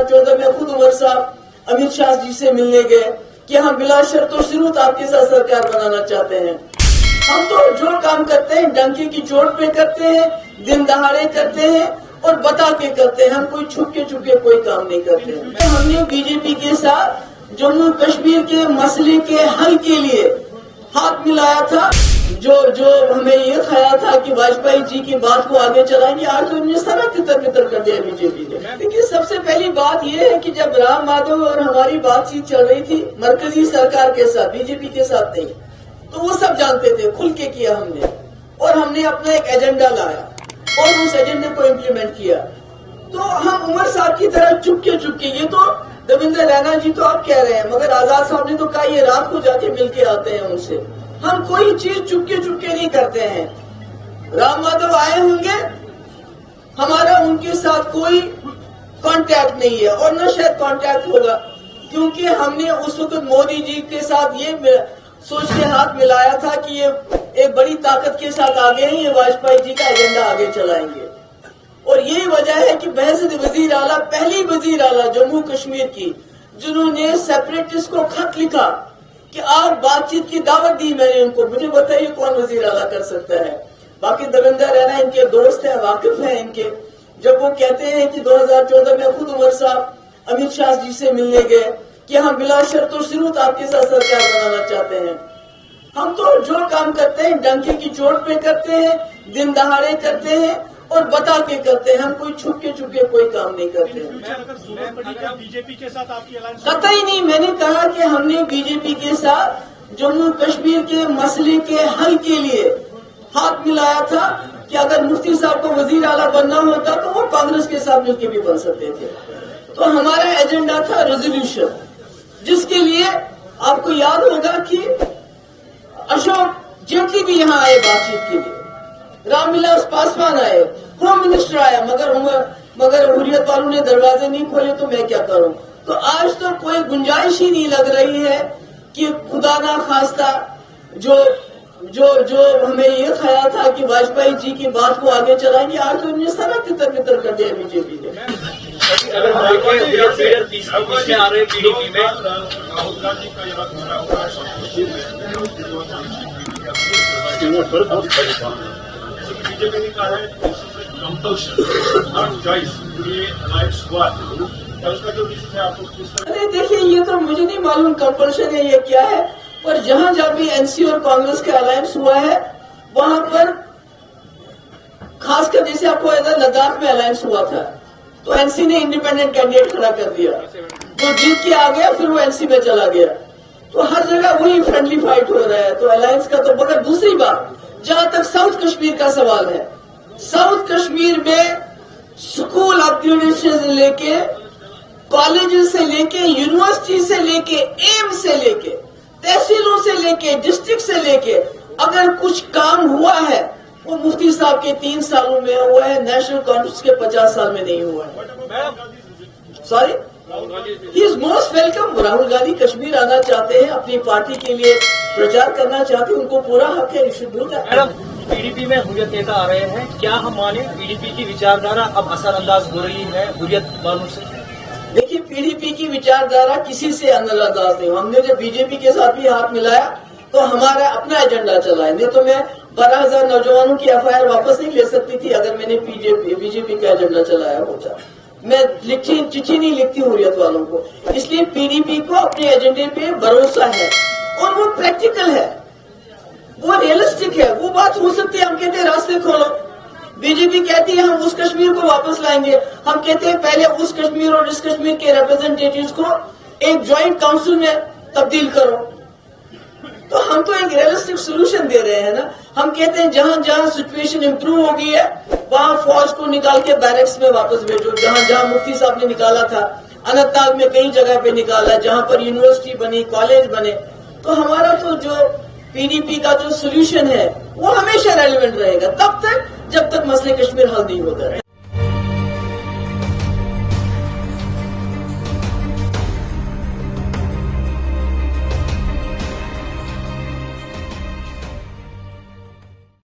2014 में खुद उमर साहब अमित शाह जी से मिलने गए कि हम बिला शर्त और शुरूत आपके साथ सरकार बनाना चाहते हैं। हम तो जो काम करते हैं डंके की चोट पे करते हैं, दिन दहाड़े करते हैं और बता के करते हैं। हम कोई छुप के कोई काम नहीं करते हैं। हमने बीजेपी के साथ जम्मू कश्मीर के मसले के हल के लिए हाथ मिलाया था। जो हमें ये ख्याल था कि वाजपेयी जी की बात को आगे चलाएंगे, आज तो उन्हें सारा तितर कर दिया बीजेपी ने। देखिए, सबसे पहली बात ये है कि जब राम माधव और हमारी बातचीत चल रही थी मरकजी सरकार के साथ, बीजेपी के साथ नहीं, तो वो सब जानते थे, खुल के किया हमने, और हमने अपना एक एजेंडा लाया और उस एजेंडे को इम्प्लीमेंट किया। तो हम उमर साहब की तरह चुपके ये तो देवेंद्र रैना जी तो आप कह रहे हैं, मगर आजाद साहब ने तो कहा ये रात को जाके मिलके आते हैं उनसे। हम कोई चीज चुपके नहीं करते हैं। राम माधव आए होंगे, हमारा उनके साथ कोई कांटेक्ट नहीं है और न शायद कांटेक्ट होगा, क्योंकि हमने उस वक्त मोदी जी के साथ ये सोच के हाथ मिलाया था कि ये एक बड़ी ताकत के साथ आगे हैं, ये वाजपेयी जी का एजेंडा आगे चलाएंगे। और यही वजह है कि बहसत वजीर आला, पहली वजीर आला जम्मू कश्मीर की, जिन्होंने सेपरेटिस्ट को खत लिखा कि आप बातचीत की दावत दी मैंने उनको। मुझे बताइए कौन वजीर आला कर सकता है? बाकी देवेंद्र रैना इनके दोस्त हैं, वाकिफ हैं इनके। जब वो कहते हैं कि 2014 में खुद उमर साहब अमित शाह जी से मिलने गए कि हम बिला शर्त और शुरूत आपके साथ सरकार बनाना चाहते हैं। हम तो जो काम करते हैं डंके की चोट पे करते हैं, दिन दहाड़े करते हैं और बता के करते हैं। हम कोई छुप के कोई काम नहीं करते हैं। बीजेपी के साथ आपकी अलायंस कतई नहीं। मैंने कहा कि हमने बीजेपी के साथ जम्मू कश्मीर के मसले के हल के लिए हाथ मिलाया था कि अगर मुफ्ती साहब को वजीर आला बनना होता तो वो कांग्रेस के साथ मिलकर भी बन सकते थे। तो हमारा एजेंडा था रेजोल्यूशन, जिसके लिए आपको याद होगा कि अशोक जेटली भी यहाँ आए बातचीत के लिए, रामविलास पासवान आए, होम मिनिस्टर आया, मगर हुर्रियत वालों ने दरवाजे नहीं खोले तो मैं क्या करूं। तो आज तो कोई गुंजाइश ही नहीं लग रही है कि खुदा ना खास्ता जो हमें ये ख्याल था कि वाजपेयी जी की बात को आगे चलाएंगे, आज तो उन्हें सारा तितर कर दिया बीजेपी ने। अगर हम देखें तीसरे आ रहे पीडीपी में राहुल गांधी का बीजेपी ने कहा है कंपल्शन चॉइस ये अलायंस हुआ उसका जो रीजन है आपको? अरे देखिए, ये तो मुझे नहीं मालूम कंपल्शन है ये क्या है, पर जहां भी एनसी और कांग्रेस का अलायंस हुआ है वहां पर खासकर जैसे आपको लद्दाख में अलायंस हुआ था तो एनसी ने इंडिपेंडेंट कैंडिडेट खड़ा कर दिया, जो जीत के आ गया फिर वो एनसी में चला गया। तो हर जगह वही फ्रेंडली फाइट हो रहा है तो अलायंस का तो। मगर दूसरी बात, जहां तक साउथ कश्मीर का सवाल है, साउथ कश्मीर में स्कूल अपग्रेडेशन से लेके, कॉलेजेस से लेके, यूनिवर्सिटी से लेके, एम्स से लेके, तहसीलों से लेके, डिस्ट्रिक्ट से लेके, अगर कुछ काम हुआ है वो मुफ्ती साहब के 3 सालों में हुआ है, नेशनल कॉन्फ्रेंस के 50 साल में नहीं हुआ है। Sorry, he is most welcome. Rahul Gandhi Kashmir आना चाहते हैं, अपनी पार्टी के लिए प्रचार करना चाहते हैं, उनको पूरा हक है, should do that. Madam, PDP में हुर्रियत नेता आ रहे हैं, क्या हम माने पीडीपी की विचारधारा अब असरअंदाज हो रही है हुर्रियत वालों से? देखिए, पीडीपी की विचारधारा किसी से अंदाज नहीं। हमने जब बीजेपी के साथ भी हाथ मिलाया तो हमारा अपना एजेंडा चला है, नहीं तो मैं 12,000 नौजवानों की एफआईआर वापस नहीं ले सकती थी अगर मैंने बीजेपी का एजेंडा चलाया होता। मैं चिट्ठी नहीं लिखती हुर्रियत वालों को, इसलिए पीडीपी को अपने एजेंडे पे भरोसा है और वो प्रैक्टिकल है, वो रियलिस्टिक है। वो बात हो सकती है, हम कहते हैं रास्ते खोलो, बीजेपी कहती है हम उस कश्मीर को वापस लाएंगे, हम कहते हैं पहले उस कश्मीर और इस कश्मीर के रिप्रेजेंटेटिव्स को एक ज्वाइंट काउंसिल में तब्दील करो। तो हम तो एक रियलिस्टिक सोल्यूशन दे रहे हैं ना। हम कहते हैं जहां सिचुएशन इंप्रूव हो गई है वहां फौज को निकाल के बैरक्स में वापस भेजो, जहां मुफ्ती साहब ने निकाला था, अनंतनाग में कई जगह पे निकाला, जहां पर यूनिवर्सिटी बनी, कॉलेज बने। तो हमारा तो जो पीडीपी का जो सोल्यूशन है वो हमेशा रेलिवेंट रहेगा तब तक जब तक मसले कश्मीर हल नहीं होता है।